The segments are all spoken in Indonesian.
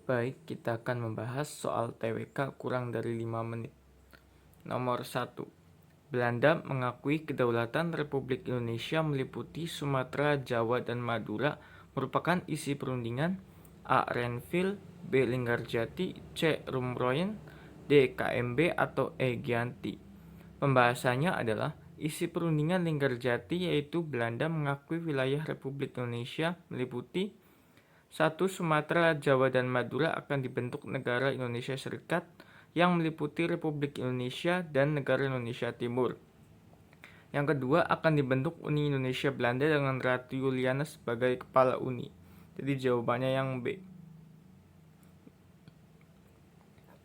Baik, kita akan membahas soal TWK kurang dari 5 menit. Nomor 1. Belanda mengakui kedaulatan Republik Indonesia meliputi Sumatera, Jawa, dan Madura merupakan isi perundingan A. Renville, B. Linggarjati, C. Rumroyen, D. KMB, atau E. Gianti. Pembahasannya adalah isi perundingan Linggarjati yaitu Belanda mengakui wilayah Republik Indonesia meliputi 1. Sumatera, Jawa, dan Madura akan dibentuk negara Indonesia Serikat yang meliputi Republik Indonesia dan negara Indonesia Timur. Yang kedua, akan dibentuk Uni Indonesia Belanda dengan Ratu Juliana sebagai kepala uni. Jadi jawabannya yang B.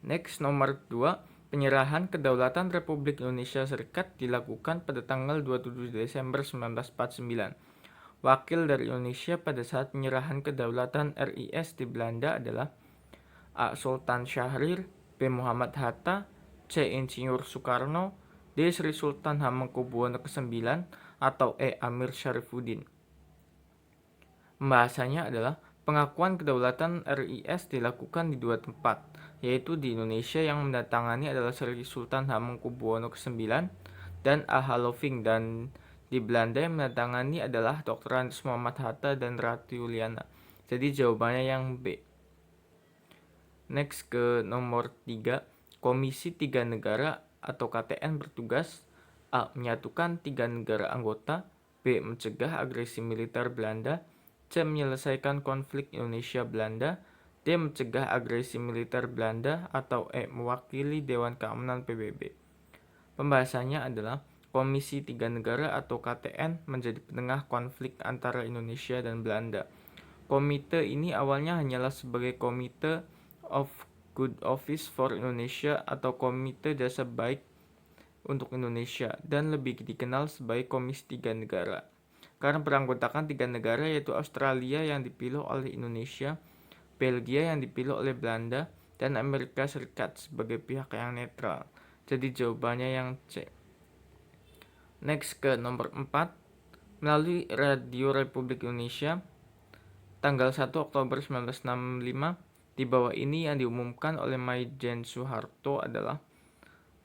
Next, nomor 2. Penyerahan kedaulatan Republik Indonesia Serikat dilakukan pada tanggal 27 Desember 1949. Wakil dari Indonesia pada saat penyerahan kedaulatan RIS di Belanda adalah A. Sultan Syahrir, B. Muhammad Hatta, C. Insinyur Soekarno, D. Sri Sultan Hamengkubuwono ke-9, atau E. Amir Syarifuddin. Pembahasannya adalah pengakuan kedaulatan RIS dilakukan di dua tempat, yaitu di Indonesia yang mendatangani adalah Sri Sultan Hamengkubuwono ke-9 dan A.H. Loving, dan di Belanda yang mendatangani adalah Dr. Andes Muhammad Hatta dan Ratu Juliana. Jadi jawabannya yang B. Next ke nomor 3. Komisi 3 negara atau KTN bertugas A. Menyatukan 3 negara anggota, B. Mencegah agresi militer Belanda, C. Menyelesaikan konflik Indonesia-Belanda, D. Mencegah agresi militer Belanda, atau E. Mewakili Dewan Keamanan PBB. Pembahasannya adalah Komisi 3 Negara atau KTN menjadi penengah konflik antara Indonesia dan Belanda. Komite ini awalnya hanyalah sebagai Komite of Good Office for Indonesia atau Komite Jasa Baik untuk Indonesia dan lebih dikenal sebagai Komisi 3 Negara. Karena beranggotakan 3 negara yaitu Australia yang dipilih oleh Indonesia, Belgia yang dipilih oleh Belanda, dan Amerika Serikat sebagai pihak yang netral. Jadi jawabannya yang C. Next ke nomor 4. Melalui Radio Republik Indonesia tanggal 1 Oktober 1965, di bawah ini yang diumumkan oleh Maijen Soeharto adalah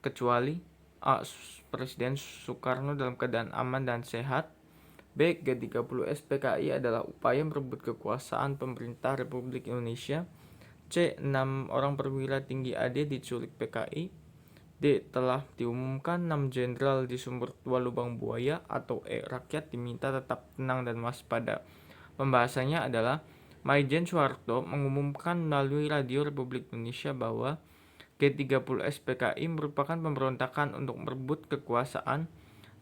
kecuali A. Presiden Soekarno dalam keadaan aman dan sehat, B. G30 SPKI adalah upaya merebut kekuasaan pemerintah Republik Indonesia, C. 6 orang perwira tinggi AD diculik PKI, D. Telah diumumkan 6 jenderal di sumber tua lubang buaya, atau E. Rakyat diminta tetap tenang dan waspada. Pembahasannya adalah Maijen Soeharto mengumumkan melalui Radio Republik Indonesia bahwa G30 SPKI merupakan pemberontakan untuk merebut kekuasaan.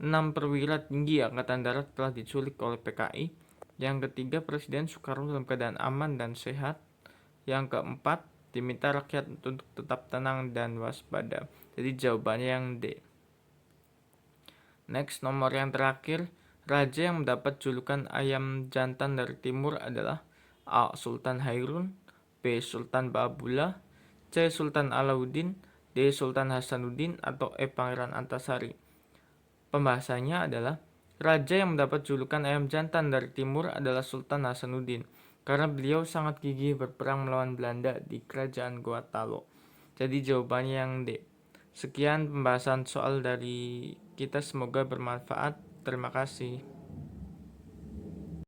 6 perwira tinggi Angkatan Darat telah diculik oleh PKI. Yang ketiga, Presiden Soekarno dalam keadaan aman dan sehat. Yang keempat, diminta rakyat untuk tetap tenang dan waspada. Jadi jawabannya yang D. Next, nomor yang terakhir, raja yang mendapat julukan ayam jantan dari timur adalah A. Sultan Hairun, B. Sultan Baabullah, C. Sultan Alauddin, D. Sultan Hasanuddin, atau E. Pangeran Antasari. Pembahasannya adalah raja yang mendapat julukan ayam jantan dari timur adalah Sultan Hasanuddin karena beliau sangat gigih berperang melawan Belanda di kerajaan Gorontalo. Jadi jawabannya yang D. Sekian pembahasan soal dari kita, semoga bermanfaat. Terima kasih.